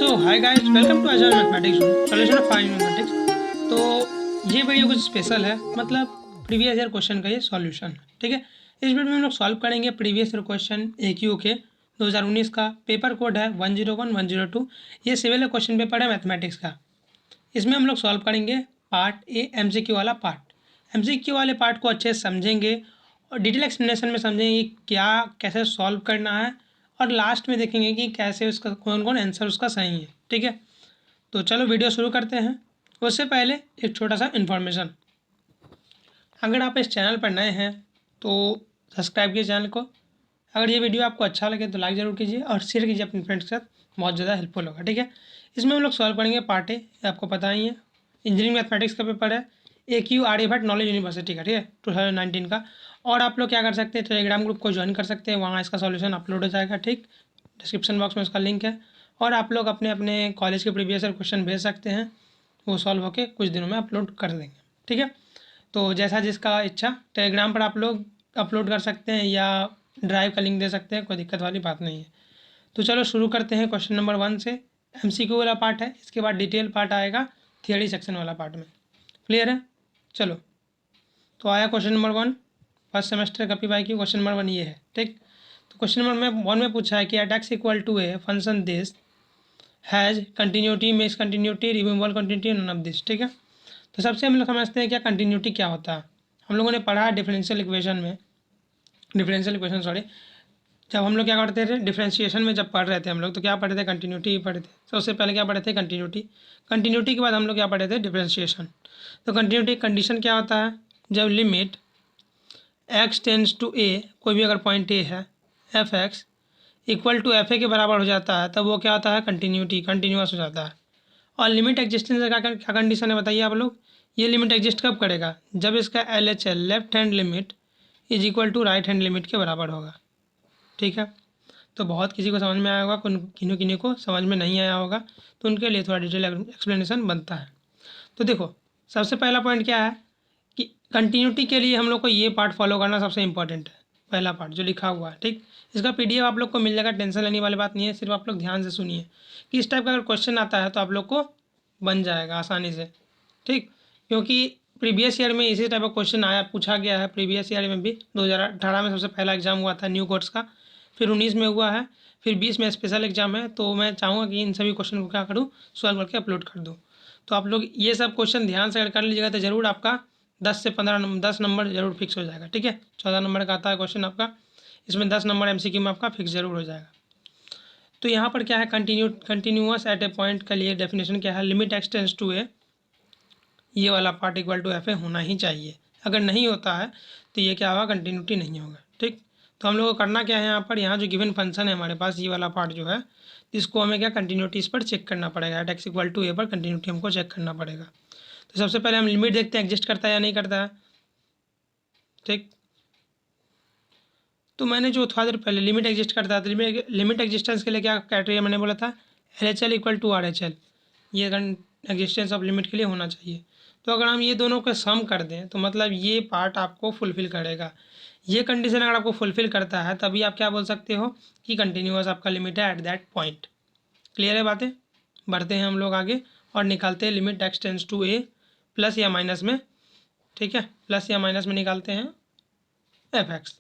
So hi guys, welcome to Azad mathematics solution of five mathematics. तो ये video कुछ special है, मतलब प्रीवियस ईयर क्वेश्चन का ये सॉल्यूशन है। ठीक है, इस वीडियो में हम लोग सॉल्व करेंगे प्रीवियस ईयर क्वेश्चन AQ के 2019 का। पेपर कोड है 101 102। ये सिविल क्वेश्चन पेपर है मैथमेटिक्स का। इसमें हम लोग सॉल्व करेंगे पार्ट ए MCQ वाला पार्ट। MCQ वाले पार्ट को अच्छे से समझेंगे और डिटेल एक्सप्लेनेशन में समझेंगे क्या कैसे सॉल्व करना है, और लास्ट में देखेंगे कि कैसे उसका कौन कौन आंसर उसका सही है। ठीक है, तो चलो वीडियो शुरू करते हैं। उससे पहले एक छोटा सा इन्फॉर्मेशन, अगर आप इस चैनल पर नए हैं तो सब्सक्राइब कीजिए चैनल को। अगर ये वीडियो आपको अच्छा लगे तो लाइक ज़रूर कीजिए और शेयर कीजिए अपने फ्रेंड्स के साथ, बहुत ज़्यादा हेल्पफुल होगा। ठीक है, इसमें हम लोग सॉल्व करेंगे पार्ट ए, आपको पता ही है इंजीनियरिंग मैथमेटिक्स का पेपर है, AQ आर्यभट्ट नॉलेज यूनिवर्सिटी का। ठीक है, 2019 का। और आप लोग क्या कर सकते हैं, टेलीग्राम ग्रुप को ज्वाइन कर सकते हैं, वहाँ इसका सॉल्यूशन अपलोड हो जाएगा। ठीक, डिस्क्रिप्शन बॉक्स में उसका लिंक है। और आप लोग अपने अपने कॉलेज के प्रीवियस ईयर क्वेश्चन भेज सकते हैं, वो सॉल्व होकर कुछ दिनों में अपलोड कर देंगे। ठीक है, तो जैसा जिसका इच्छा, टेलीग्राम पर आप लोग अपलोड कर सकते हैं या ड्राइव का लिंक दे सकते हैं, कोई दिक्कत वाली बात नहीं है। तो चलो शुरू करते हैं क्वेश्चन नंबर 1 से। MCQ वाला पार्ट है, इसके बाद डिटेल पार्ट आएगा थियरी सेक्शन वाला पार्ट में। क्लियर है? चलो, तो आया क्वेश्चन नंबर 1, फर्स्ट सेमेस्टर का PY की क्वेश्चन नंबर 1 ये है। ठीक, तो क्वेश्चन नंबर 1 में पूछा है कि at x equal to a function this has continuity, mix continuity, removable continuity, none of this. ठीक है, तो सबसे हम लोग समझते हैं क्या कंटिन्यूटी क्या होता है। हम लोगों ने पढ़ा है डिफरेंशियल इक्वेशन सॉरी, जब हम लोग क्या करते थे डिफरेंशिएशन में, जब पढ़ रहे थे हम लोग तो क्या पढ़े थे, कंटिन्यूटी ही पढ़े थे। सबसे पहले क्या पढ़े थे, कंटिन्यूटी। कंटिन्यूटी के बाद हम लोग क्या पढ़े थे, डिफरेंशिएशन। तो कंटिन्यूटी कंडीशन क्या होता है, जब limit x tends to a, कोई भी अगर पॉइंट a है, f(x) इक्वल टू FA के बराबर हो जाता है, तब वो क्या होता है, कंटिन्यूटी, कंटिन्यूअस हो जाता है। और लिमिट एग्जिस्टेंस का क्या कंडीशन है बताइए आप लोग। ये लिमिट एग्जिस्ट कब करेगा, जब इसका LHL left hand limit is equal to right hand limit के बराबर होगा। ठीक है, तो बहुत किसी को समझ में आया होगा, किन्हीं किन्हीं को समझ में नहीं आया होगा, तो उनके लिए थोड़ा डिटेल एक्सप्लेनेशन बनता है। तो देखो, सबसे पहला पॉइंट क्या है कि कंटिन्यूटी के लिए हम लोग को ये पार्ट फॉलो करना सबसे इंपॉर्टेंट है। पहला पार्ट जो लिखा हुआ है, ठीक, इसका PDF आप लोग को मिल जाएगा, टेंशन लेने वाली बात नहीं है। सिर्फ आप लोग ध्यान से सुनिए कि इस टाइप का अगर क्वेश्चन आता है तो आप लोग को बन जाएगा आसानी से। ठीक, क्योंकि प्रीवियस ईयर में इसी टाइप का क्वेश्चन आया, पूछा गया है। प्रीवियस ईयर में भी 2018 में सबसे पहला एग्जाम हुआ था न्यू कोर्स का, फिर 19 में हुआ है, फिर 20 में स्पेशल एग्जाम है। तो मैं चाहूँगा कि इन सभी क्वेश्चन को क्या करूँ, सॉल्व करके अपलोड कर दूँ। तो आप लोग ये सब क्वेश्चन ध्यान से अगर कर लीजिएगा तो ज़रूर आपका 10 से 15 नंबर, 10 नंबर जरूर फिक्स हो जाएगा। ठीक है, 14 नंबर का आता है क्वेश्चन आपका, इसमें 10 नंबर MCQ में आपका फिक्स जरूर हो जाएगा। तो यहाँ पर क्या है, कंटिन्यूअस एट ए पॉइंट के लिए डेफिनेशन क्या है, लिमिट x टेंस टू ए, ये वाला पार्ट इक्वल टू FA होना ही चाहिए। अगर नहीं होता है तो ये क्या होगा, कंटिन्यूटी नहीं होगा। ठीक, तो हम लोग को करना क्या है, यहाँ पर यहाँ जो गिवन फंक्शन है हमारे पास, ये वाला पार्ट जो है, इसको हमें क्या कंटिन्यूटी इस पर चेक करना पड़ेगा। एट x इक्वल टू ए पर कंटिन्यूटी हमको चेक करना पड़ेगा। तो सबसे पहले हम लिमिट देखते हैं एग्जिस्ट करता है या नहीं करता है। ठीक, तो मैंने जो थोड़ा देर पहले लिमिट एग्जिस्ट करता है, तो लिमिट एग्जिस्टेंस के लिए क्या क्राइटेरिया मैंने बोला था, LHL इक्वल टू RHL, ये एग्जिस्टेंस ऑफ लिमिट के लिए होना चाहिए। तो अगर हम ये दोनों का सम कर दें तो मतलब ये पार्ट आपको फुलफिल करेगा। ये कंडीशन अगर आपको फुलफिल करता है तभी आप क्या बोल सकते हो कि कंटिन्यूअस आपका लिमिट है एट दैट पॉइंट। क्लियर है बातें? बढ़ते हैं हम लोग आगे और निकालते हैं limit x tends to a plus या माइनस में। ठीक है, प्लस या माइनस में निकालते हैं f(x).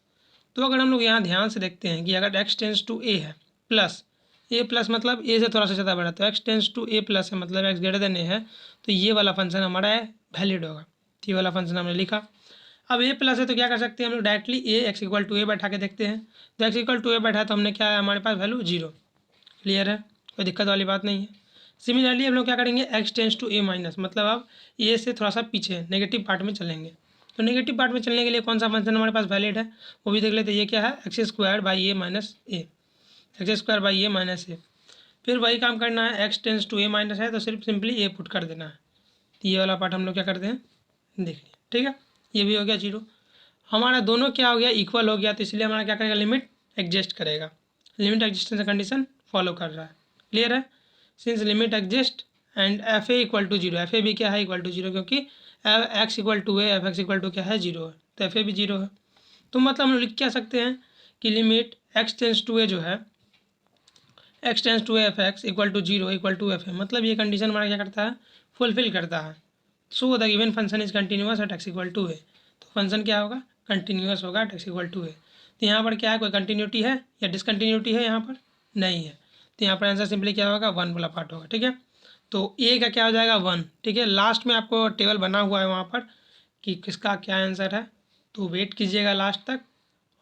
तो अगर हम लोग यहाँ ध्यान से देखते हैं कि अगर x टेंस टू a है, प्लस a प्लस मतलब a से थोड़ा सा ज़्यादा बड़ा, तो x tends to a plus है मतलब x ग्रेटर देन a है, तो ये वाला फंक्शन हमारा है वैलिड होगा। तो ये वाला फंक्शन हमने लिखा। अब a प्लस है तो क्या कर सकते हैं हम लोग, directly a x equal to a बैठा के देखते हैं। तो x इक्वल टू a बैठा तो हमने क्या है, हमारे पास वैल्यू 0। क्लियर है, कोई दिक्कत वाली बात नहीं है। सिमिलरली हम लोग क्या करेंगे, x tends to a minus मतलब अब a से थोड़ा सा पीछे नेगेटिव पार्ट में चलेंगे। तो नेगेटिव पार्ट में चलने के लिए कौन सा फंक्शन हमारे पास वैलिड है वो भी देख लेते हैं। ये क्या है, x square by a minus a, x square by a minus a. फिर वही काम करना है, x tends to a minus है तो सिर्फ सिंपली ए पुट कर देना है। तो ये वाला पार्ट हम लोग क्या करते हैं, देख लिया। ठीक है, ये भी हो गया 0। हमारा दोनों क्या हो गया, इक्वल हो गया, तो इसलिए हमारा क्या करेगा, लिमिट एग्जिस्ट करेगा। लिमिट एग्जिस्टेंस कंडीशन फॉलो कर रहा है। क्लियर है, since limit exist and FA equal to 0, FA भी क्या है, इक्वल टू 0, क्योंकि x इक्वल टू है, FX इक्वल टू क्या है, 0 है, तो FA भी 0 है। तो मतलब हम लिख क्या सकते हैं कि limit x tends to a जो है, x tends to f x equal to zero equal to f है, मतलब ये कंडीशन हमारा क्या करता है, फुलफिल करता है। So the given function is continuous at x equal to a, तो फंक्शन क्या होगा, कंटिन्यूअस होगा at x equal to a. तो यहाँ पर क्या है, कोई कंटिन्यूटी है या डिसकंटिन्यूटी है, यहाँ पर नहीं है, तो यहाँ पर आंसर सिंपली क्या होगा, वन वाला पार्ट होगा। ठीक है, तो ए का क्या हो जाएगा, वन। ठीक है, लास्ट में आपको टेबल बना हुआ है वहाँ पर कि किसका क्या आंसर है, तो वेट कीजिएगा लास्ट तक,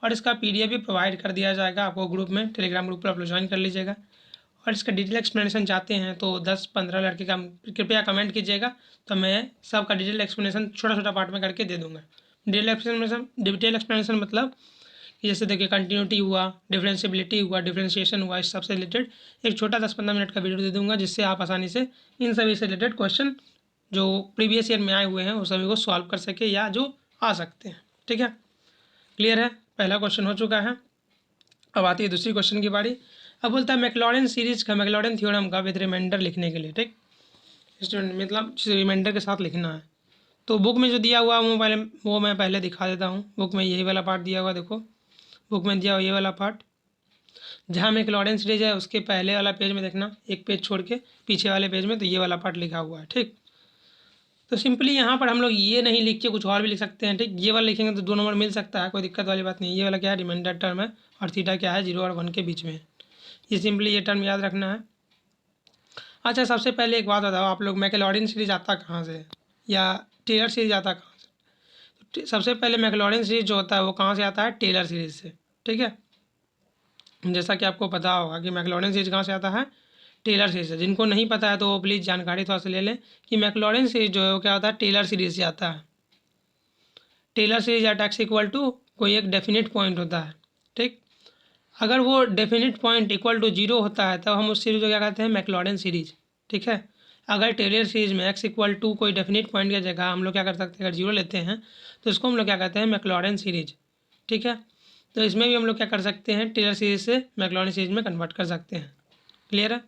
और इसका पीडीएफ भी प्रोवाइड कर दिया जाएगा आपको ग्रुप में, टेलीग्राम ग्रुप पर आप लोग ज्वाइन कर लीजिएगा। और इसका डिटेल एक्सप्लेनेशन चाहते हैं तो 10-15 लड़के का कृपया कमेंट कीजिएगा, तो मैं सबका डिटेल एक्सप्लेनेशन छोटा छोटा पार्ट में करके दे दूँगा। डिटेल एक्सप्लेनेशन मतलब कि जैसे देखिए कंटिन्यूटी हुआ, डिफरेंशियबिलिटी हुआ, डिफरेंशिएशन हुआ, इस सबसे रिलेटेड एक छोटा 10-15 मिनट का वीडियो दे दूँगा, जिससे आप आसानी से इन सभी से रिलेटेड क्वेश्चन जो प्रीवियस ईयर में आए हुए हैं उस सभी को सॉल्व कर सके या जो आ सकते हैं। ठीक है, क्लियर है, पहला क्वेश्चन हो चुका है। अब आती है दूसरी क्वेश्चन की बारी। अब बोलता है मैक्लॉरेन सीरीज का, मैक्लॉरेन थ्योरम का विद रिमाइंडर लिखने के लिए। ठीक, स्टूडेंट मतलब रिमाइंडर के साथ लिखना है। तो बुक में जो दिया हुआ वो मैं पहले दिखा देता हूँ। बुक में यही वाला पार्ट दिया हुआ, देखो बुक में दिया हुआ ये वाला पार्ट, जहाँ मैक्लॉरेन सीरीज है उसके पहले वाला पेज में देखना, एक पेज छोड़ के पीछे वाले पेज में, तो ये वाला पार्ट लिखा हुआ है। ठीक, तो सिंपली यहाँ पर हम लोग ये नहीं लिख के कुछ और भी लिख सकते हैं। ठीक, ये वाला लिखेंगे तो 2 नंबर मिल सकता है, कोई दिक्कत वाली बात नहीं। ये वाला क्या है, रिमाइंडर टर्म है, और थीटा क्या है, 0 और 1 के बीच में है। ये सिंपली ये टर्म याद रखना है। अच्छा, सबसे पहले एक बात बताओ आप लोग, मैक्लॉरेन सीरीज आता कहाँ से है या टेलर सीरीज आता कहाँ से? सबसे पहले मैक्लॉरेन सीरीज जो होता है वो कहाँ से आता है, टेलर सीरीज से। ठीक है, जैसा कि आपको पता होगा कि मैक्लॉरेन सीरीज कहाँ से आता है, टेलर सीरीज से। जिनको नहीं पता है तो वो प्लीज़ जानकारी थोड़ा सा ले लें कि मैक्लॉरेन सीरीज जो है वो क्या होता है, टेलर सीरीज से आता है। Taylor series at x equal to कोई एक डेफिनेट पॉइंट होता है। ठीक, अगर वो डेफिनेट पॉइंट इक्वल टू 0 होता है तब हम उस सीरीज को क्या कहते हैं, मैक्लॉरेन सीरीज। ठीक है, अगर टेलर सीरीज में एक्स इक्वल टू कोई डेफिनेट पॉइंट की जगह हम लोग क्या कर सकते हैं, अगर 0 लेते हैं तो इसको हम लोग क्या कहते हैं, मैक्लॉरेन सीरीज। ठीक है, तो इसमें भी हम लोग क्या कर सकते हैं, टेलर सीरीज से मैक्लॉरेन सीरीज में कन्वर्ट कर सकते हैं। क्लियर है,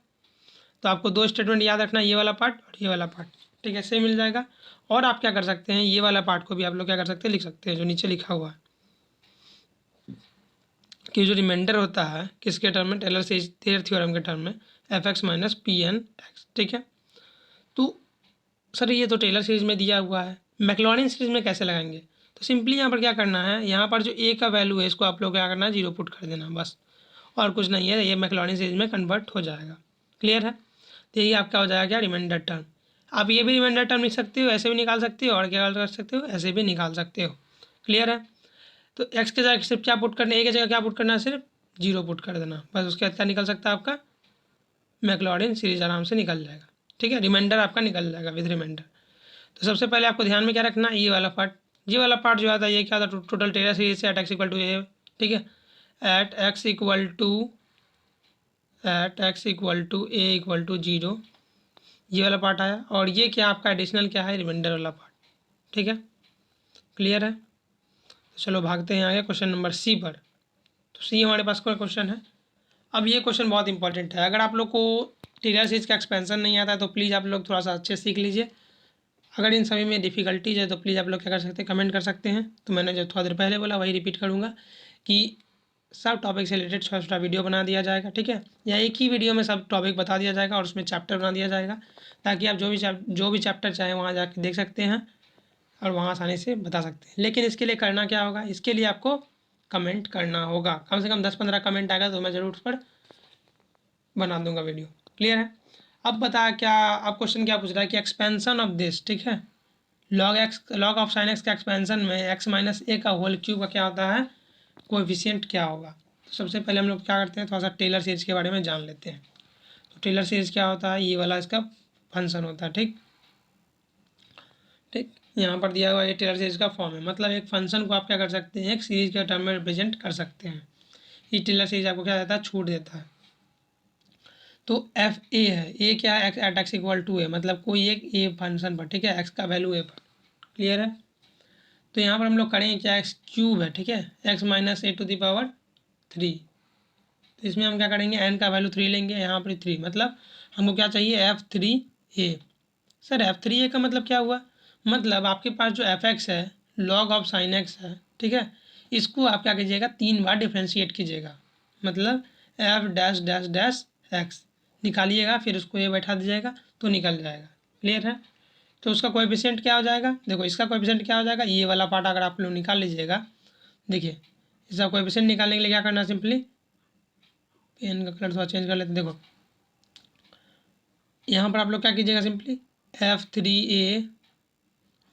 तो आपको 2 स्टेटमेंट याद रखना, ये वाला पार्ट और ये वाला पार्ट। ठीक है, ऐसे मिल जाएगा। और आप क्या कर सकते हैं, ये वाला पार्ट को भी आप लोग क्या कर सकते हैं, लिख सकते हैं जो नीचे लिखा हुआ है कि जो रिमाइंडर होता है किसके टर्म में, टेलर थ्योरम के टर्म में, f x minus p n x. ठीक है, तो सर ये तो टेलर सीरीज में दिया हुआ है, मैक्लॉरिन सीरीज में कैसे लगाएंगे? तो सिंपली यहाँ पर क्या करना है, यहाँ पर जो ए का वैल्यू है इसको आप लोग क्या करना है, 0 पुट कर देना बस, और कुछ नहीं है, ये मैक्लॉरिन सीरीज में कन्वर्ट हो जाएगा। क्लियर है, तो यही आपका हो जाएगा क्या, रिमाइंडर टर्म। आप ये भी रिमाइंडर टर्म लिख सकते हो, ऐसे भी निकाल सकते हो, और क्या कर सकते हो, ऐसे भी निकाल सकते हो। क्लियर है, तो एक्स के जगह सिर्फ क्या पुट करना है, ए की जगह क्या पुट करना है, सिर्फ 0 पुट कर देना बस, उसके बाद क्या निकल सकता है आपका, मैक्लॉरिन सीरीज आराम से निकल जाएगा। ठीक है, रिमाइंडर आपका निकल जाएगा विद रिमाइंडर। तो सबसे पहले आपको ध्यान में क्या रखना है, ये वाला पार्ट, ये वाला पार्ट जो आता है ये क्या था, टोटल टेलर सीरीज से at x equal to a. ठीक है, at x equal to a equal to 0, ये वाला पार्ट आया, और ये क्या आपका एडिशनल क्या है, रिमाइंडर वाला पार्ट। ठीक है, क्लियर है, तो चलो भागते हैं आगे क्वेश्चन नंबर सी पर। तो सी हमारे पास कोई क्वेश्चन है। अब ये क्वेश्चन बहुत इंपॉर्टेंट है, अगर आप लोग को टेलर सीरीज का एक्सपेंशन नहीं आता है तो प्लीज़ आप लोग थोड़ा सा अच्छे से सीख लीजिए। अगर इन सभी में डिफ़िकल्टीज है तो प्लीज़ आप लोग क्या कर सकते हैं, कमेंट कर सकते हैं। तो मैंने जो थोड़ा देर पहले बोला वही रिपीट करूँगा कि सब टॉपिक से रिलेटेड छोटा छोटा वीडियो बना दिया जाएगा। ठीक है, या एक ही वीडियो में सब टॉपिक बता दिया जाएगा और उसमें चैप्टर बना दिया जाएगा, ताकि आप जो भी चैप्टर चाहें वहाँ जाके देख सकते हैं और वहाँ आसानी से बता सकते हैं। लेकिन इसके लिए करना क्या होगा, इसके लिए आपको कमेंट करना होगा, कम से कम 10-15 कमेंट आएगा तो मैं ज़रूर उस पर बना दूंगा वीडियो। क्लियर है, अब बता क्या, अब क्वेश्चन क्या पूछ रहा है कि एक्सपेंशन ऑफ दिस। ठीक है, लॉग ऑफ साइन एक्स का एक्सपेंशन में एक्स माइनस ए का होल क्यूब का क्या होता है, कोएफिशिएंट क्या होगा। तो सबसे पहले हम लोग क्या करते हैं, थोड़ा सा टेलर सीरीज के बारे में जान लेते हैं। तो टेलर सीरीज क्या होता है, ये वाला इसका फंक्शन होता है। ठीक ठीक, यहाँ पर दिया हुआ ये टेलर सीरीज का फॉर्म है, मतलब एक फंक्शन को आप क्या कर सकते हैं, एक सीरीज के टर्म में रिप्रेजेंट कर सकते हैं। ये टेलर सीरीज आपको क्या देता है, छूट देता है। तो एफ ए है, ए क्या है, x at x equal to a, मतलब कोई एक ए फंक्शन पर। ठीक है, एक्स का वैल्यू ए पर। क्लियर है, तो यहाँ पर हम लोग करेंगे क्या, एक्स क्यूब है। ठीक है, x minus a to the power 3, तो इसमें हम क्या करेंगे, एन का वैल्यू 3 लेंगे, यहाँ पर 3, मतलब हमको क्या चाहिए, f3a। सर f3a का मतलब क्या हुआ, मतलब आपके पास जो एफ एक्स है, लॉग ऑफ साइन एक्स है। ठीक है, इसको आप क्या कीजिएगा, 3 बार डिफ्रेंशिएट कीजिएगा, मतलब f dash dash dash x निकालिएगा, फिर उसको ये बैठा दीजिएगा तो निकल जाएगा। क्लियर है? तो उसका कोएफिशिएंट क्या हो जाएगा, देखो इसका कोएफिशिएंट क्या हो जाएगा, ये वाला पार्ट अगर आप लोग निकाल लीजिएगा, देखिए इसका कोएफिशिएंट निकालने के लिए क्या करना है, सिंपली पेन का कलर थोड़ा चेंज कर लेते। देखो यहाँ पर आप लोग क्या कीजिएगा, सिंपली f3a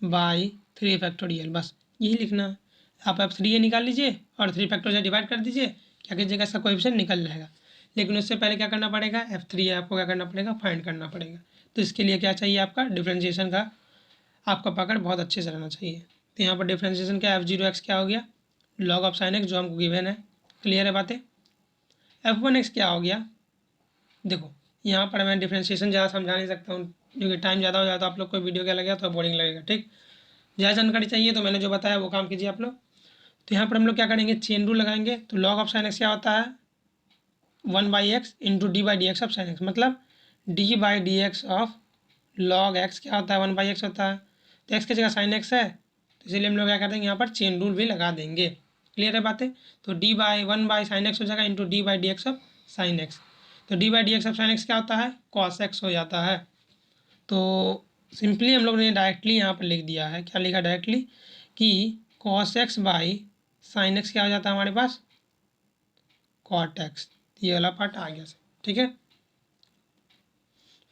बाई 3 फैक्टोरियल, बस यही लिखना है। आप f3a निकाल लीजिए और 3 फैक्टोरियल डिवाइड कर दीजिए, क्या कीजिएगा, इसका कोएफिशिएंट निकल जाएगा। लेकिन उससे पहले क्या करना पड़ेगा, f3a आपको क्या करना पड़ेगा, फाइंड करना पड़ेगा। तो इसके लिए क्या चाहिए, आपका डिफ्रेंशिएशन का आपका पकड़ बहुत अच्छे से रहना चाहिए। तो यहाँ पर डिफ्रेंशिएशन क्या, f0x क्या हो गया, लॉग ऑफ साइन एक्स जो हमको गिवन है। क्लियर है बातें? f1x क्या हो गया, देखो यहाँ पर मैं डिफ्रेंशिएशन ज़्यादा समझा नहीं सकता हूँ क्योंकि टाइम ज़्यादा हो जाए तो आप लोग को वीडियो क्या लगेगा तो बोरिंग लगेगा। ठीक, ज़्यादा जानकारी चाहिए तो मैंने जो बताया वो काम कीजिए आप लोग। तो यहाँ पर हम लोग क्या करेंगे, चेन रूल लगाएंगे। तो लॉग ऑफ साइन एक्स क्या होता है, 1/x into d/dx of sine x, मतलब d/dx ऑफ लॉग एक्स क्या होता है, 1/x होता है। तो एक्स की जगह साइन एक्स है, तो इसीलिए हम लोग क्या कर देंगे, यहाँ पर चेन रूल भी लगा देंगे। क्लियर है बातें? तो d/1/sin x हो जाएगा into d/dx of sine x. तो d/dx ऑफ साइन एक्स क्या होता है, cos x हो जाता है। तो सिंपली हम लोग ने डायरेक्टली यहाँ पर लिख दिया है, क्या लिखा डायरेक्टली, कि cos x by sine x क्या हो जाता है हमारे पास, cot x। ये वाला पार्ट आ गया सर, ठीक है।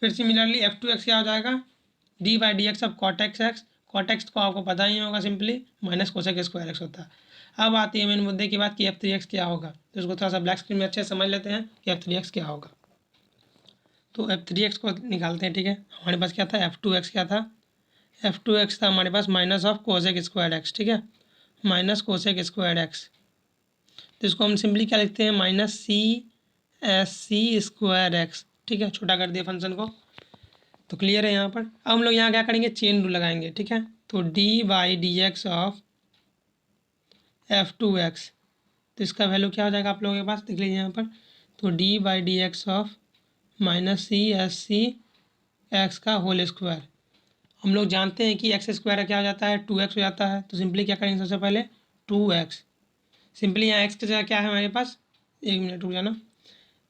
फिर सिमिलरली f2x क्या हो जाएगा, d/dx of cot x। cot x को आपको पता ही होगा, simply minus cosec square x होता है। अब आती है मेन मुद्दे की बात कि f3x क्या होगा, तो इसको थोड़ा सा ब्लैक स्क्रीन में अच्छे से समझ लेते हैं कि f3x क्या होगा। तो f3x को निकालते हैं, ठीक है। हमारे पास क्या था, f2x क्या था, f2x था हमारे पास minus of cosec square x, ठीक है, माइनस कोसेक स्क्वायर एक्स। तो इसको हम सिंपली क्या लिखते हैं, माइनस CSC स्क्वायर एक्स, ठीक है, छोटा कर दिया फंक्शन को। तो क्लियर है यहाँ पर। अब हम लोग यहाँ क्या करेंगे, चेन रूल लगाएंगे, ठीक है। तो d/dx ऑफ f2x, तो इसका वैल्यू क्या हो जाएगा आप लोगों के पास, देख लीजिए यहाँ पर। तो d/dx of minus CSC x का होल स्क्वायर। हम लोग जानते हैं कि एक्स स्क्वायर क्या हो जाता है, 2x हो जाता है। तो सिंपली क्या करेंगे, सबसे पहले 2x, सिंपली यहाँ एक्स की जगह क्या है हमारे पास, एक मिनट रुक जाना।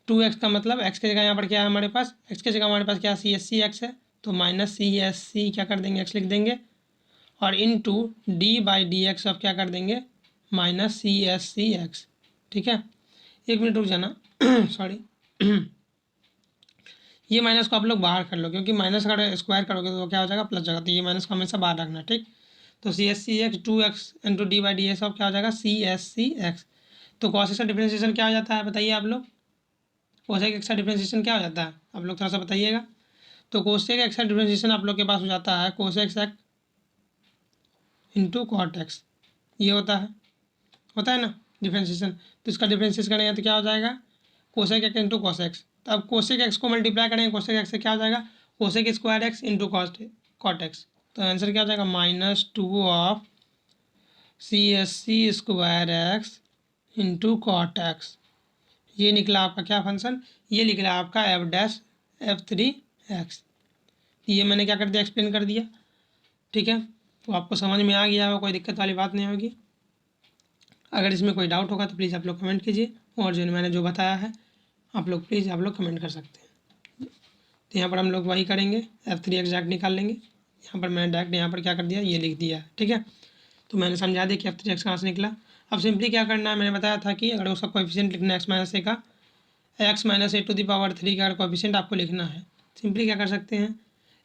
2x का मतलब एक्स की जगह यहाँ पर क्या है हमारे पास, एक्स की जगह हमारे पास क्या CSC एक्स है, तो माइनस CSC क्या कर देंगे, एक्स लिख देंगे, और इन टू d/dx ऑफ क्या कर देंगे, माइनस CSC एक्स, ठीक है। एक मिनट रुक जाना सॉरी ये माइनस को आप लोग बाहर कर लो, क्योंकि माइनस अगर स्क्वायर करोगे तो क्या हो जाएगा, प्लस जाएगा। तो ये माइनस को हमेशा बाहर रखना, ठीक। तो CSC x 2x into d/dx of क्या हो जाएगा, CSC एक्स। तो कॉसेक का डिफरेंशिएशन क्या हो जाता है, बताइए आप लोग, कोसेक एक्स का डिफरेंशिएशन क्या हो जाता है, आप लोग थोड़ा सा बताइएगा। तो कोसेक एक्स का डिफरेंशिएशन आप लोग के पास हो जाता है cosec x into cot x, ये होता है ना डिफरेंशिएशन। तो इसका डिफरेंशिएशन करेंगे तो क्या हो जाएगा, कोसेक एक्स इंटू कोसेक। तो अब कोसेक एक्स को मल्टीप्लाई करेंगे कोसेक एक्स से, क्या हो जाएगा, cosec square x into cot x. तो आंसर क्या हो जाएगा, -2 of CSC square x into cot x. ये निकला आपका क्या फंक्शन, ये निकला आपका f3x। ये मैंने क्या कर दिया, एक्सप्लेन कर दिया, ठीक है। तो आपको समझ में आ गया होगा, कोई दिक्कत वाली बात नहीं होगी। अगर इसमें कोई डाउट होगा तो प्लीज़ आप लोग कमेंट कीजिए, और जो मैंने जो बताया है आप लोग प्लीज़ आप लोग कमेंट कर सकते हैं। तो यहाँ पर हम लोग वही करेंगे, f3x डायरेक्ट निकाल लेंगे। यहाँ पर मैंने डायरेक्ट यहाँ पर क्या कर दिया, ये लिख दिया, ठीक है। तो मैंने समझा दिया कि f3x कहाँ से निकला। अब सिंपली क्या करना है, मैंने बताया था कि अगर उसका कोएफिशिएंट लिखना है x-a का, x-a⁴ का कोएफिशिएंट आपको लिखना है। सिंपली क्या कर सकते हैं,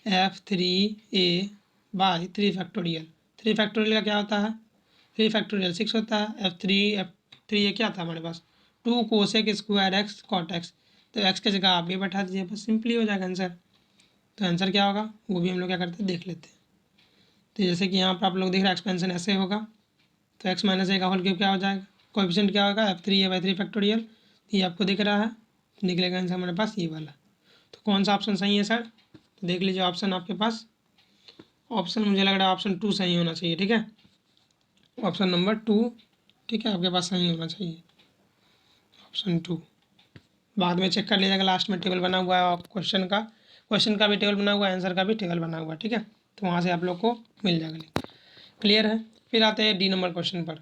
f3a बाई 3 फैक्टोरियल। 3 फैक्टोरियल का क्या होता है, 3 फैक्टोरियल 6 होता है। f3a क्या था हमारे पास, 2 cosec square x cot x. तो एक्स की जगह आप भी बैठा दीजिए, बस सिंपली हो जाएगा आंसर। तो आंसर क्या होगा वो भी हम लोग क्या करते हैं, देख लेते हैं। तो जैसे कि यहाँ पर आप लोग देख रहे हैं एक्सपेंशन ऐसे होगा, तो x-a का होल क्यूब क्या हो जाएगा, कोएफिशिएंट क्या होगा, f3a/3 फैक्टोरियल। ये आपको दिख रहा है, निकलेगा आंसर हमारे पास ये वाला। तो कौन सा ऑप्शन सही है सर, तो देख लीजिए ऑप्शन आपके पास, ऑप्शन मुझे लग रहा है ऑप्शन 2 सही होना चाहिए, ठीक है, ऑप्शन नंबर 2, ठीक है, आपके पास सही होना चाहिए ऑप्शन 2। बाद में चेक कर लीजिएगा, लास्ट में टेबल बना हुआ है क्वेश्चन का भी टेबल बना हुआ है, आंसर का भी टेबल बना हुआ है, ठीक है। तो वहाँ से आप लोग को मिल जाएगा। क्लियर है। फिर आते हैं डी नंबर क्वेश्चन पर।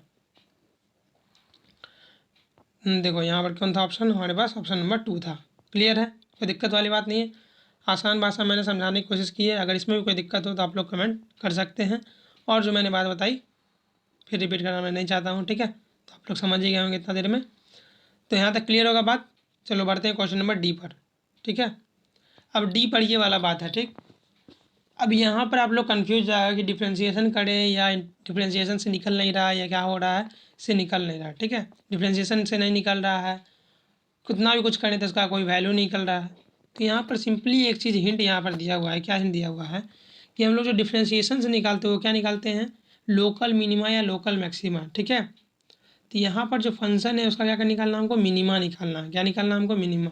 देखो यहाँ पर कौन था ऑप्शन, हमारे पास ऑप्शन नंबर 2 था। क्लियर है, कोई दिक्कत वाली बात नहीं है। आसान भाषा मैंने समझाने की कोशिश की है। अगर इसमें भी कोई दिक्कत हो तो आप लोग कमेंट कर सकते हैं। और जो मैंने बात बताई फिर रिपीट करना मैं नहीं चाहता हूँ, ठीक है। तो आप लोग समझ ही गए होंगे इतना देर में। तो यहाँ तक क्लियर होगा बात। चलो बढ़ते हैं क्वेश्चन नंबर डी पर, ठीक है। अब डी पर ये वाला बात है, ठीक। अब यहाँ पर आप लोग कन्फ्यूज जाएगा कि डिफ्रेंशिएशन करें या डिफ्रेंशिएशन से निकल नहीं रहा है या क्या हो रहा है, से निकल नहीं रहा है, ठीक है। डिफ्रेंशिएशन से नहीं निकल रहा है, कितना भी कुछ करें तो इसका कोई वैल्यू नहीं निकल रहा है। तो यहाँ पर सिंपली एक चीज़ हिंट यहाँ पर दिया हुआ है। क्या हिंट दिया हुआ है कि हम लोग जो डिफ्रेंशिएशन से निकालते हैं वो क्या निकालते हैं, लोकल मिनिमा या लोकल मैक्सिमा, ठीक है। तो यहाँ पर जो फंक्शन है उसका क्या निकालना, हमको मिनिमा निकालना है। क्या निकालना हमको, मिनिमा।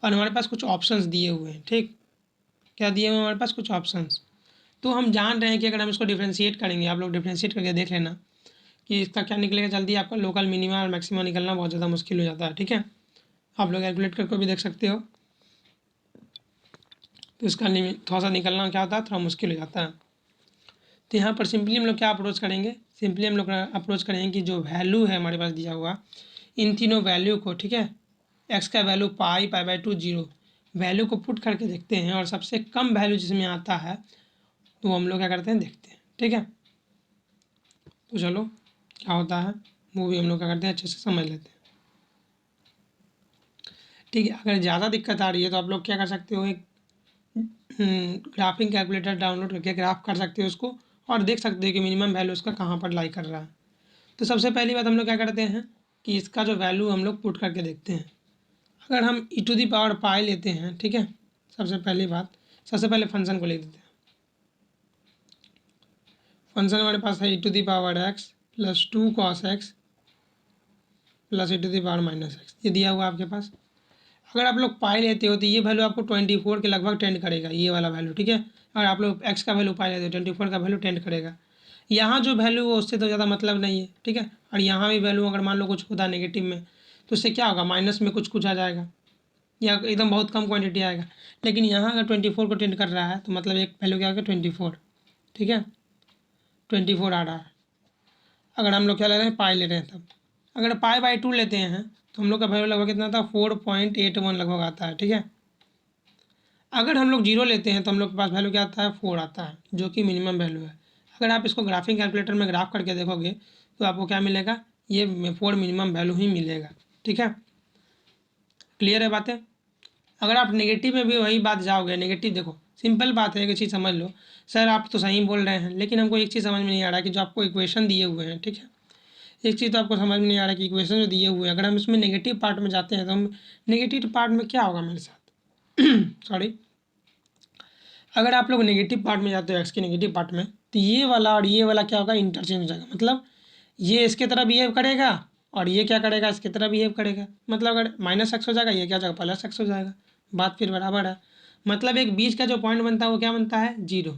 और हमारे पास कुछ ऑप्शंस दिए हुए हैं, ठीक। क्या दिए हुए हैं हमारे पास, कुछ ऑप्शंस। तो हम जान रहे हैं कि अगर हम इसको डिफ्रेंशिएट करेंगे, आप लोग डिफ्रेंशिएट करके देख लेना कि इसका क्या निकलेगा। जल्दी आपका लोकल मिनिमा और मैक्सिमा निकलना बहुत ज़्यादा मुश्किल हो जाता है, ठीक है। आप लोग कैलकुलेट करके भी देख सकते हो। तो इसका थोड़ा सा निकलना क्या होता है, थोड़ा मुश्किल हो जाता है। तो यहाँ पर सिंपली हम लोग क्या अप्रोच करेंगे, सिंपली हम लोग अप्रोच करेंगे कि जो वैल्यू है हमारे पास दिया हुआ, इन तीनों वैल्यू को, ठीक है। एक्स का value pi, pi by 2, 0 value को पुट करके देखते हैं और सबसे कम वैल्यू जिसमें आता है तो हम लोग क्या करते हैं, देखते हैं, ठीक है। तो चलो क्या होता है वो भी हम लोग क्या करते हैं, अच्छे से समझ लेते हैं, ठीक है। अगर ज़्यादा दिक्कत आ रही है तो आप लोग क्या कर सकते हो, एक ग्राफिंग कैलकुलेटर डाउनलोड करके ग्राफ कर सकते हो उसको और देख सकते हो कि मिनिमम वैल्यू उसका कहाँ पर लाई कर रहा है। तो सबसे पहली बात हम लोग क्या करते हैं कि इसका जो वैल्यू हम लोग पुट करके देखते हैं। अगर हम ई टू दी पावर पाई लेते हैं, ठीक है। सबसे पहली बात, सबसे पहले फंक्शन को लिख देते हैं। फंक्शन हमारे पास है e to the power x plus 2 cos x plus e to the power minus x, ये दिया हुआ आपके पास। अगर आप लोग पाई लेते हो तो ये वैल्यू आपको 24 के लगभग टेंड करेगा, ये वाला वैल्यू, ठीक है। अगर आप लोग एक्स का वैल्यू पाई लेते हो 24 का वैल्यू टेंड करेगा। यहाँ जो वैल्यू है उससे तो ज़्यादा मतलब नहीं है, ठीक है। और यहाँ भी वैल्यू अगर मान लो कुछ होता नेगेटिव में तो उससे क्या होगा, माइनस में कुछ कुछ आ जाएगा या एकदम बहुत कम क्वांटिटी आएगा। लेकिन यहाँ अगर 24 को टेंड कर रहा है तो मतलब एक वैल्यू क्या होगा, 24, ठीक है। 24 आ रहा है। अगर हम लोग क्या ले रहे हैं, पाई ले रहे हैं तब। अगर पाई बाई 2 लेते हैं तो हम लोग का वैल्यू लगभग कितना था, 4.81 लगभग आता है, ठीक है। अगर हम लोग 0 लेते हैं तो हम लोग के पास वैल्यू क्या आता है, 4 आता है, जो कि मिनिमम वैल्यू है। अगर आप इसको ग्राफिंग कैलकुलेटर में ग्राफ करके देखोगे तो आपको क्या मिलेगा, ये 4 मिनिमम वैल्यू ही मिलेगा, ठीक है। क्लियर है बातें। अगर आप नेगेटिव में भी वही बात जाओगे, नेगेटिव देखो सिंपल बात है, एक चीज़ समझ लो। सर आप तो सही बोल रहे हैं लेकिन हमको एक चीज़ समझ में नहीं आ रहा कि जो आपको इक्वेशन दिए हुए हैं, ठीक है। एक चीज़ तो आपको समझ में नहीं आ रहा कि इक्वेशन जो दिए हुए हैं, अगर हम इसमें नेगेटिव पार्ट में जाते हैं तो हम नेगेटिव पार्ट में क्या होगा मेरे साथ सॉरी, अगर आप लोग नेगेटिव पार्ट में जाते हो एक्स के नेगेटिव पार्ट में तो ये वाला और ये वाला क्या होगा, इंटरचेंज हो जाएगा। मतलब ये इसके तरह बिहेव करेगा और ये क्या करेगा, इसकी तरह बिहेव करेगा। मतलब अगर माइनस एक्स हो जाएगा, ये क्या हो जाएगा, प्लस एक्स हो जाएगा। बात फिर बराबर है। मतलब एक बीच का जो पॉइंट बनता है वो क्या बनता है, 0।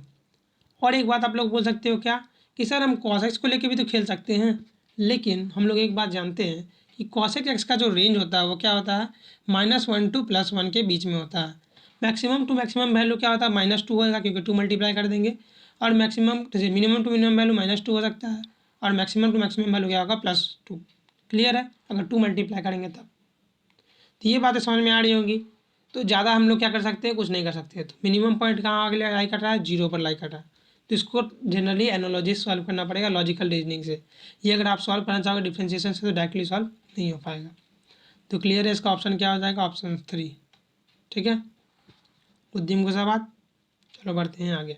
और एक बात आप लोग बोल सकते हो क्या कि सर हम cos x को लेके भी तो खेल सकते हैं। लेकिन हम लोग एक बात जानते हैं कि cos x का जो रेंज होता है वो क्या होता है, -1 to +1 के बीच में होता है। मैक्सिमम टू मैक्सिमम वैल्यू क्या होता है, -2 होगा क्योंकि 2 मल्टीप्लाई कर देंगे। और मैक्सिमम जैसे मिनिमम टू मिनिमम वैल्यू -2 हो सकता है और मैक्सिमम टू मैक्सिमम वैल्यू क्या होगा, +2। क्लियर है, अगर 2 मल्टीप्लाई करेंगे तब। तो ये बातें समझ में आ रही होंगी। तो ज़्यादा हम लोग क्या कर सकते हैं, कुछ नहीं कर सकते। तो मिनिमम पॉइंट कहाँ आगे लाई कर रहा है, 0 पर लाई कर रहा है। तो इसको जनरली एनालॉजी सॉल्व करना पड़ेगा लॉजिकल रीजनिंग से। ये अगर आप सॉल्व करना चाहोगे डिफ्रेंशिएशन से तो डायरेक्टली सॉल्व नहीं हो पाएगा। तो क्लियर है, इसका ऑप्शन क्या हो जाएगा, ऑप्शन 3, ठीक है। उद्यम को बात। चलो बढ़ते हैं आगे।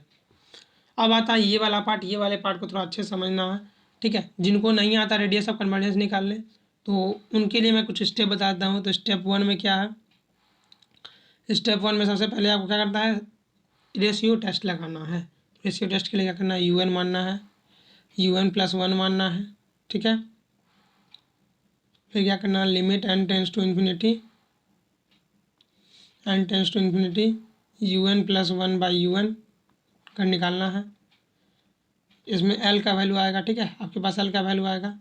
अब आता है ये वाला पार्ट, ये वाले पार्ट को थोड़ा अच्छे से समझना है, ठीक है। जिनको नहीं आता रेडियस ऑफ कन्वर्जेंस निकालने तो उनके लिए मैं कुछ स्टेप बताता हूँ। तो स्टेप 1 में क्या है, स्टेप 1 में सबसे पहले आपको क्या करना है, रेशियो टेस्ट लगाना है। रेशियो टेस्ट के लिए क्या करना है, UN मानना है, UN+1 मानना है, ठीक है। फिर क्या करना है, limit n tends to infinity UN+1/UN कर निकालना है। इसमें L का वैल्यू आएगा, ठीक है। आपके पास L का वैल्यू आएगा।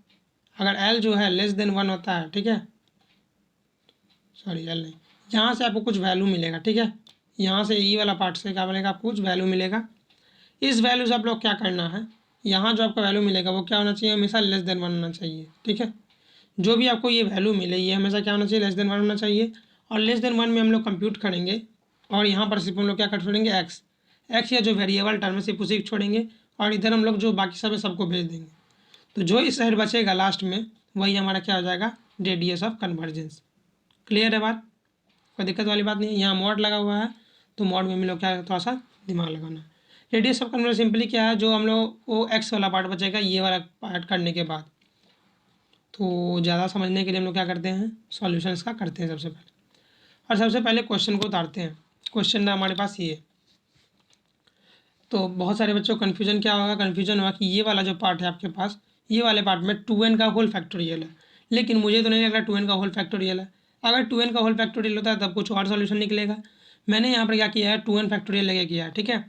अगर L जो है <1 होता है, ठीक है, सॉरी L नहीं, यहाँ से आपको कुछ वैल्यू मिलेगा, ठीक है। यहाँ से ये वाला पार्ट से क्या मिलेगा, आपको कुछ वैल्यू मिलेगा। इस वैल्यू से आप लोग क्या करना है, यहाँ जो आपका वैल्यू मिलेगा वो क्या होना चाहिए, हमेशा <1 होना चाहिए, ठीक है। जो भी आपको ये वैल्यू मिले ये हमेशा क्या होना चाहिए, <1 होना चाहिए। और <<1 में हम लोग कंप्यूट करेंगे और यहाँ पर सिर्फ हम लोग क्या कर छोड़ेंगे एक्स या जो वेरिएबल टर्म है सिर्फ उसी को छोड़ेंगे और इधर हम लोग जो बाकी सब है सबको भेज देंगे। तो जो इस साइड बचेगा लास्ट में वही हमारा क्या हो जाएगा, रेडियस ऑफ कन्वर्जेंस। क्लियर है बात, कोई दिक्कत वाली बात नहीं है। यहाँ मॉड लगा हुआ है तो मॉड में हम लोग क्या थोड़ा सा दिमाग लगाना। रेडियस ऑफ कन्वर्जेंस सिंपली क्या है, जो हम लोग वो एक्स वाला पार्ट बचेगा ये वाला पार्ट करने के बाद। तो ज़्यादा समझने के लिए हम लोग क्या करते हैं, सॉल्यूशन इसका करते हैं सबसे पहले। और सबसे पहले क्वेश्चन को उतारते हैं। क्वेश्चन है हमारे पास ये। तो बहुत सारे बच्चों को कन्फ्यूजन क्या होगा, कन्फ्यूजन होगा कि ये वाला जो पार्ट है आपके पास, ये वाले पार्ट में 2n का होल फैक्टोरियल है, लेकिन मुझे तो नहीं लग रहा 2n का होल फैक्टोरियल है। अगर 2n का होल फैक्टोरियल होता है तब कुछ और सॉल्यूशन निकलेगा। मैंने यहाँ पर क्या किया है, 2n फैक्टोरियल लेके किया है, ठीक है,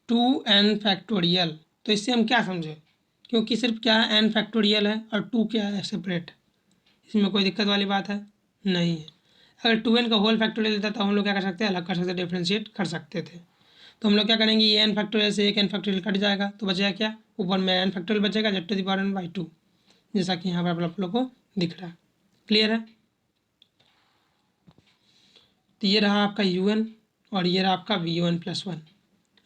2n फैक्टोरियल। तो इससे हम क्या समझे, क्योंकि सिर्फ क्या है n फैक्टोरियल है और 2 क्या है सेपरेट, इसमें कोई दिक्कत वाली बात है नहीं है। अगर 2n का होल फैक्टोरियल लेता तो हम लोग क्या कर सकते हैं, अलग कर सकते, डिफ्रेंशिएट कर सकते थे। तो हम लोग क्या करेंगे, ये n फैक्टोरियल से एक n फैक्टोरियल कट जाएगा तो बचेगा क्या, ऊपर में n फैक्टोरियल बचेगा z⁴n/2, जैसा कि यहाँ पर आप लोग को दिख रहा है। क्लियर है। तो ये रहा आपका un और ये रहा आपका v1+1।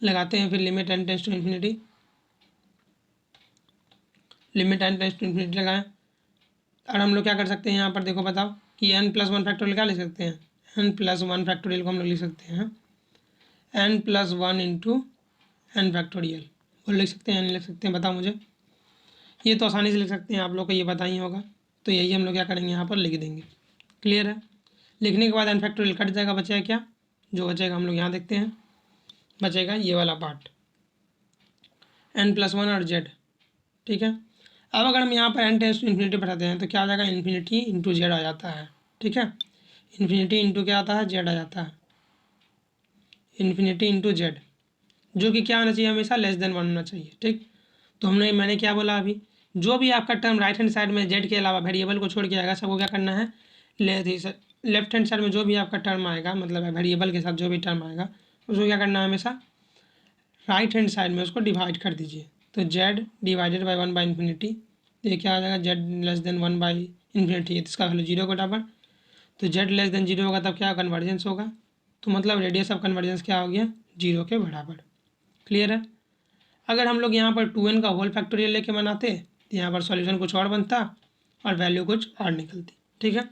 लगाते हैं फिर limit n tends to infinity, limit n tends to infinity लगाएं। और हम लोग क्या कर सकते हैं, यहाँ पर देखो बताओ कि n+1 फैक्टोरियल क्या लिख सकते हैं, n+1 फैक्टोरियल को हम लोग लिख सकते हैं n+1 इंटू n फैक्टोरियल। वो लिख सकते हैं, नहीं लिख सकते हैं, बताओ मुझे। ये तो आसानी से लिख सकते हैं, आप लोग को ये पता ही होगा। तो यही हम लोग क्या करेंगे, यहाँ पर लिख देंगे। क्लियर है। लिखने के बाद n फैक्टोरियल कट जाएगा, बचेगा क्या, जो बचेगा हम लोग यहाँ देखते हैं, बचेगा ये वाला पार्ट n+1 और z। ठीक है। अब अगर हम यहाँ पर n टेंड्स टू इन्फिनिटी बढ़ाते हैं तो क्या आ जाएगा, इन्फिनिटी इंटू जेड आ जाता है। ठीक है, इन्फिनिटी इंटू क्या आता है, जेड आ जाता है, इन्फिनिटी इंटू जेड, जो कि क्या होना चाहिए, हमेशा <<1 होना चाहिए। ठीक, तो मैंने क्या बोला अभी, जो भी आपका टर्म राइट हैंड साइड में जेड के अलावा वेरिएबल को छोड़ के आएगा सबको क्या करना है, लेफ्ट हैंड साइड में जो भी आपका टर्म आएगा, मतलब वेरिएबल के साथ जो भी टर्म आएगा उसको क्या करना है, हमेशा राइट हैंड साइड में उसको डिवाइड कर दीजिए। तो जेड डिवाइडेड बाई 1/इन्फिनिटी, ये क्या आ जाएगा, जेड <<1/इन्फिनिटी, इसका वैल्यू 0 के बराबर। तो जेड <<0 होगा तब क्या कन्वर्जेंस होगा, तो मतलब रेडियस ऑफ कन्वर्जेंस क्या हो गया, 0 के बराबर। क्लियर है। अगर हम लोग यहाँ पर 2n का होल फैक्टोरियल लेके बनाते तो यहाँ पर सॉल्यूशन कुछ और बनता और वैल्यू कुछ और निकलती। ठीक है,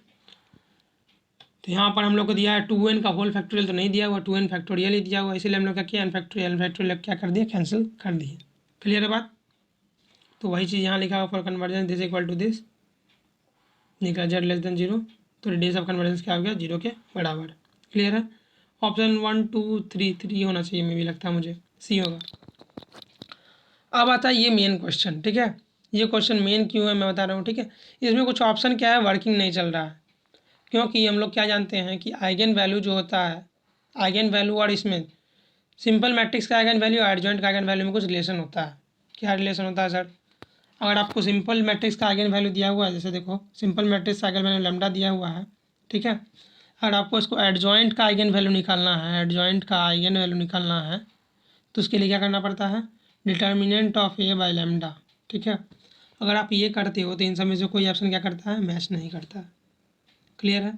तो यहाँ पर हम लोग को दिया है 2n का होल फैक्टोरियल तो नहीं दिया हुआ, 2n फैक्टोरियल ही दिया हुआ, इसीलिए हम लोग क्या किया, n फैक्टोरियल क्या कर दिया, कैंसिल कर दिए। क्लियर है बात। तो वही चीज़ यहाँ लिखा हुआ, for convergence this equal to this, निकला z <0, तो रेडियस ऑफ कन्वर्जेंस क्या हो गया, 0 के बराबर। क्लियर है। ऑप्शन 1 2 3 3 होना चाहिए, मैं भी लगता है मुझे सी होगा। अब आता है ये मेन क्वेश्चन। ठीक है, ये क्वेश्चन मेन क्यों है मैं बता रहा हूँ। ठीक है, इसमें कुछ ऑप्शन क्या है, वर्किंग नहीं चल रहा है, क्योंकि हम लोग क्या जानते हैं कि आइगन वैल्यू जो होता है, आइगन वैल्यू और इसमें सिंपल मैट्रिक्स का आइगन वैल्यू और एडजॉइंट का आइगन वैल्यू में कुछ रिलेशन होता है। क्या रिलेशन होता है सर, अगर आपको सिंपल मैट्रिक्स का आइगन वैल्यू दिया हुआ है, जैसे देखो सिंपल मैट्रिक्स का आइगन वैल्यू लैम्डा दिया हुआ है, ठीक है, अगर आपको इसको एडजॉइंट का आइगन वैल्यू निकालना है, एडजॉइंट का आइगन वैल्यू निकालना है, तो उसके लिए क्या करना पड़ता है, determinant of A by lambda. ठीक है, अगर आप ये करते हो तो इन सब में से कोई ऑप्शन क्या करता है, मैच नहीं करता। क्लियर है।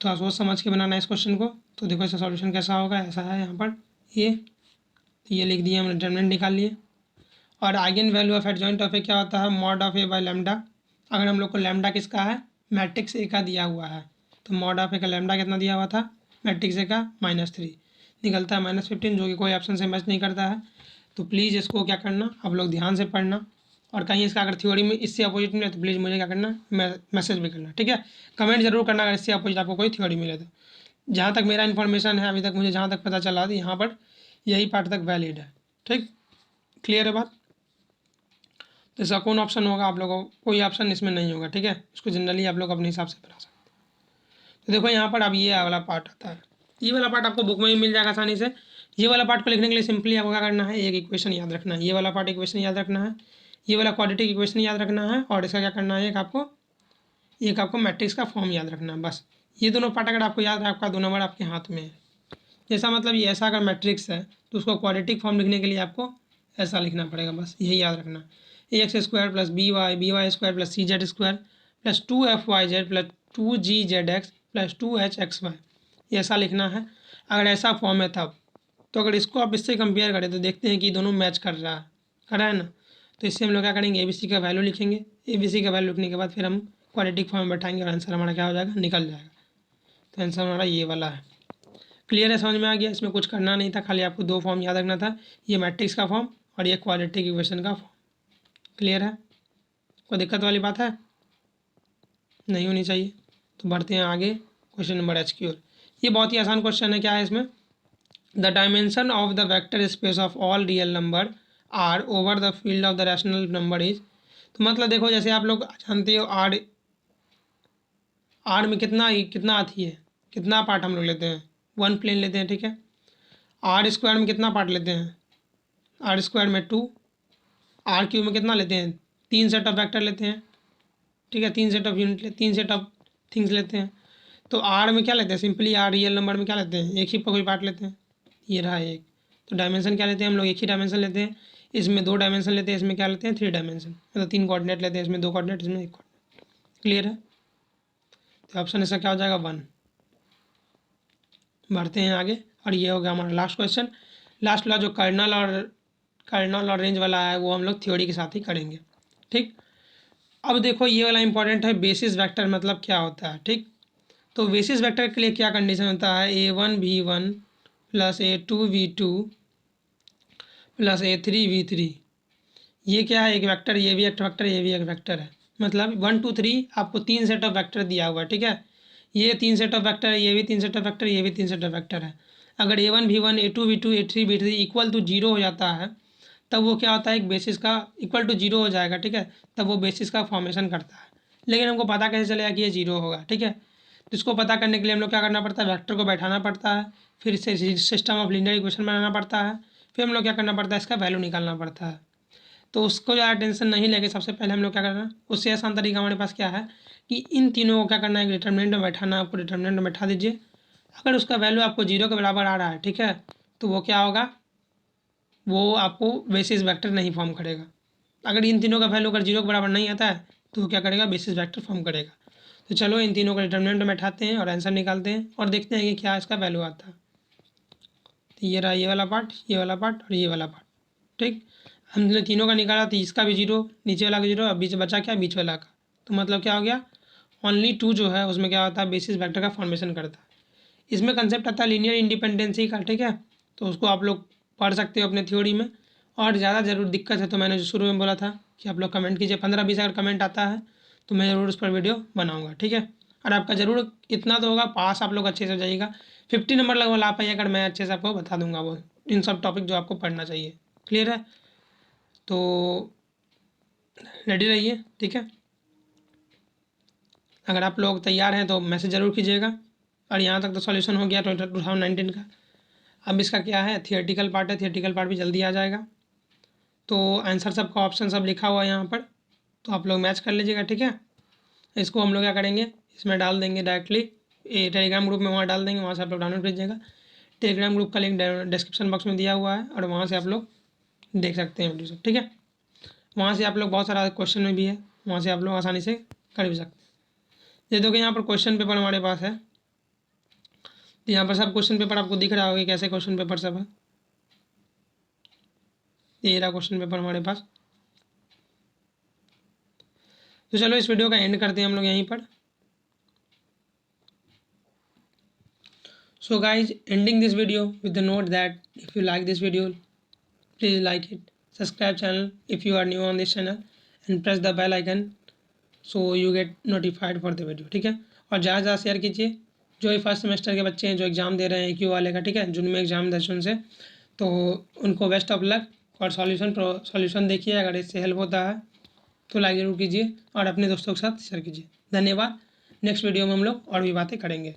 थोड़ा सोच समझ के बनाना है इस क्वेश्चन को। तो देखो इसका सॉल्यूशन कैसा होगा, ऐसा है यहाँ पर ये लिख दिए हमने, डिटर्मिनेंट निकाल लिए। और eigen value of adjoint of A क्या होता है, mod of A by lambda. अगर हम लोग को लैम्डा किसका है, मैट्रिक्स ए का दिया हुआ है, तो मॉड ऑफ ए का लैम्डा कितना दिया हुआ था, मैट्रिक्स ए का -3, निकलता है -15, जो कि कोई ऑप्शन से मैच नहीं करता है। तो प्लीज़ इसको क्या करना, आप लोग ध्यान से पढ़ना, और कहीं इसका अगर थ्योरी में इससे अपोजिट मिले तो प्लीज़ मुझे क्या करना, मैसेज भी करना। ठीक है, कमेंट जरूर करना अगर इससे अपोजिट आपको कोई थ्योरी मिले तो। जहाँ तक मेरा इन्फॉर्मेशन है, अभी तक मुझे जहाँ तक पता चला तो यहाँ पर यही पार्ट तक वैलिड है। ठीक, क्लियर है बात। तो इसका कौन ऑप्शन होगा, आप लोगों को कोई ऑप्शन इसमें नहीं होगा। ठीक है, इसको जनरली आप लोग अपने हिसाब से बना सकते हैं। तो देखो यहाँ पर अब ये वाला पार्ट आता है, ये वाला पार्ट आपको बुक में भी मिल जाएगा आसानी से। ये वाला पार्ट को लिखने के लिए सिंपली आपको क्या करना है, एक इक्वेशन याद रखना है, ये वाला पार्ट इक्वेशन याद रखना है, ये वाला क्वाड्रेटिक इक्वेशन याद रखना है, और इसका क्या करना है, एक आपको मैट्रिक्स का फॉर्म याद रखना है। बस ये दोनों पार्ट अगर आपको याद है, आपका 2 नंबर आपके हाथ में है। जैसा मतलब ये ऐसा अगर मैट्रिक्स है तो उसको क्वाड्रेटिक फॉर्म लिखने के लिए आपको ऐसा लिखना पड़ेगा, बस यही याद रखना। ax² + by² + cz² + 2f(yz) + 2gzx plus 2h(x)y, ये ऐसा लिखना है। अगर ऐसा फॉर्म है तब, तो अगर इसको आप इससे कंपेयर करें तो देखते हैं कि दोनों मैच कर रहा है ना। तो इससे हम लोग क्या करेंगे, ABC का वैल्यू लिखेंगे। ABC का वैल्यू लिखने के बाद फिर हम क्वाड्रेटिक फॉर्म में बैठाएंगे और आंसर हमारा क्या हो जाएगा, निकल जाएगा। तो आंसर हमारा ये वाला है। क्लियर है, समझ में आ गया। इसमें कुछ करना नहीं था, खाली आपको दो फॉर्म याद रखना था, ये मैट्रिक्स का फॉर्म और ये क्वाड्रेटिक इक्वेशन का फॉर्म। क्लियर है, कोई दिक्कत वाली बात है नहीं होनी चाहिए। तो बढ़ते हैं आगे क्वेश्चन नंबर H की ओर। ये बहुत ही आसान क्वेश्चन है। क्या है इसमें, the dimension of the vector space of all real number R over the field of the rational number is. तो मतलब देखो, जैसे आप लोग जानते हो आर में कितना आती है, कितना पार्ट हम लोग लेते हैं, 1 प्लेन लेते हैं, ठीक है। आर स्क्वायर में कितना पार्ट लेते हैं, आर स्क्वायर में 2। आर क्यूब में कितना लेते हैं, 3 सेट ऑफ वेक्टर लेते हैं, ठीक है। 3 set of unit, 3 set of things लेते हैं। तो आर में क्या लेते हैं, सिंपली आर रियल नंबर में क्या लेते हैं, एक ही कोई पार्ट लेते हैं, ये रहा एक। तो डायमेंशन क्या लेते हैं हम लोग, एक ही डायमेंशन लेते हैं। इसमें 2 डायमेंशन लेते हैं, इसमें क्या लेते हैं 3 डायमेंशन, मतलब 3 कोऑर्डिनेट लेते हैं, इसमें 2 कोऑर्डिनेट, इसमें 1 कोऑर्डिनेट। क्लियर है, तो ऑप्शन इसका क्या हो जाएगा 1। बढ़ते हैं आगे, और ये हो गया हमारा लास्ट क्वेश्चन। लास्ट वाला जो कर्नल और रेंज वाला है वो हम लोग थ्योरी के साथ ही करेंगे, ठीक। अब देखो ये वाला इंपॉर्टेंट है, बेसिस वेक्टर मतलब क्या होता है, ठीक। तो बेसिस वेक्टर के लिए क्या कंडीशन होता है, A1 V1 plus A2 V2 plus A3 V3। ये क्या है, एक वेक्टर, ये भी एक वेक्टर, ये भी एक वेक्टर है। मतलब 1 2 3 आपको 3 सेट ऑफ वेक्टर दिया हुआ है, ठीक है। ये 3 सेट ऑफ वेक्टर है, ये भी 3 सेट ऑफ वेक्टर, ये भी 3 सेट ऑफ वेक्टर है। अगर A1 V1 A2 V2 A3 V3 equal to 0 हो जाता है, तब वो क्या होता है, एक बेसिस का इक्वल टू 0 हो जाएगा, ठीक है। तब वो बेसिस का फॉर्मेशन करता है। लेकिन हमको पता कैसे चलेगा कि ये 0 होगा, ठीक है। तो इसको पता करने के लिए हम लोग क्या करना पड़ता है, वेक्टर को बैठाना पड़ता है, फिर इससे सिस्टम ऑफ लीनियर इक्वेशन बनाना पड़ता है, फिर हम लोग क्या करना पड़ता है, इसका वैल्यू निकालना पड़ता है। तो उसको ज़्यादा टेंशन नहीं लेके सबसे पहले हम लोग क्या करना है, उससे आसान तरीका हमारे पास क्या है कि इन तीनों को क्या करना है, एक डिटर्मिनेंट में बैठाना। आपको डिटर्मिनेंट में बैठा दीजिए। अगर उसका वैल्यू आपको 0 के बराबर आ रहा है, ठीक है, तो वो क्या होगा, वो आपको बेसिस वेक्टर नहीं फॉर्म करेगा। अगर इन तीनों का वैल्यू अगर 0 के बराबर नहीं आता है, तो वो क्या करेगा, बेसिस वेक्टर फॉर्म करेगा। तो चलो इन तीनों को डिटर्मिनेंट में बैठाते हैं और आंसर निकालते हैं और देखते हैं कि क्या इसका वैल्यू आता है। तो ये रहा ये वाला पार्ट, ये वाला पार्ट और ये वाला पार्ट, ठीक। हमने तीनों का निकाला, तो इसका भी 0, नीचे वाला का 0, अब बीच बचा क्या, बीच वाला का। तो मतलब क्या हो गया, ओनली 2 जो है उसमें क्या होता है, बेसिस वेक्टर का फॉर्मेशन करता है। इसमें कंसेप्ट आता है लीनियर इंडिपेंडेंसी का, ठीक है। तो उसको आप लोग पढ़ सकते हो अपने थ्योरी में। और ज़्यादा ज़रूर दिक्कत है तो मैंने जो शुरू में बोला था कि आप लोग कमेंट कीजिए, 15-20 अगर कमेंट आता है तो मैं ज़रूर उस पर वीडियो बनाऊँगा, ठीक है। और आपका ज़रूर इतना तो होगा, पास आप लोग अच्छे से हो जाइएगा। 50 नंबर लगभग ला पाइए अगर मैं अच्छे से आपको बता दूंगा वो इन सब टॉपिक जो आपको पढ़ना चाहिए। क्लियर है, तो रेडी रहिए, ठीक है। अगर आप लोग तैयार हैं तो मैसेज ज़रूर कीजिएगा। और यहाँ तक तो सॉल्यूशन हो गया 2019 का। अब इसका क्या है, थियोरेटिकल पार्ट है, थियोरेटिकल पार्ट भी जल्दी आ जाएगा। तो आंसर सबका ऑप्शन सब लिखा हुआ है यहाँ पर, तो आप लोग मैच कर लीजिएगा, ठीक है। इसको हम लोग क्या करेंगे, इसमें डाल देंगे डायरेक्टली, ये टेलीग्राम ग्रुप में वहाँ डाल देंगे, वहाँ से आप लोग डाउनलोड कीजिएगा। टेलीग्राम ग्रुप का लिंक डिस्क्रिप्शन बॉक्स में दिया हुआ है और वहाँ से आप लोग देख सकते हैं वीडियो सब, ठीक है। वहाँ से आप लोग बहुत सारा क्वेश्चन में भी है, वहाँ से आप लोग आसानी से कर भी सकते हैं। ये देखो यहाँ पर क्वेश्चन पेपर हमारे पास है, तो यहाँ पर सब क्वेश्चन पेपर आपको दिख रहा होगा कैसे क्वेश्चन पेपर सब है। ये रहा क्वेश्चन पेपर हमारे पास। तो चलो इस वीडियो का एंड करते हैं हम लोग यहीं पर। So guys, ending this video with the note that if you like this video, please like it, subscribe channel if you are new on this channel and press the bell icon so you get notified for the video, ठीक है। और ज़्यादा share कीजिए, जो भी first semester के बच्चे हैं जो एग्ज़ाम दे रहे हैं क्यू वाले का, ठीक है, जून में एग्ज़ाम 10 जून से, तो उनको बेस्ट ऑफ लक। और सॉल्यूशन देखिए, अगर इससे हेल्प होता है तो लाइक ज़रूर कीजिए और अपने दोस्तों के साथ शेयर कीजिए। धन्यवाद। नेक्स्ट वीडियो में हम लोग और भी बातें करेंगे।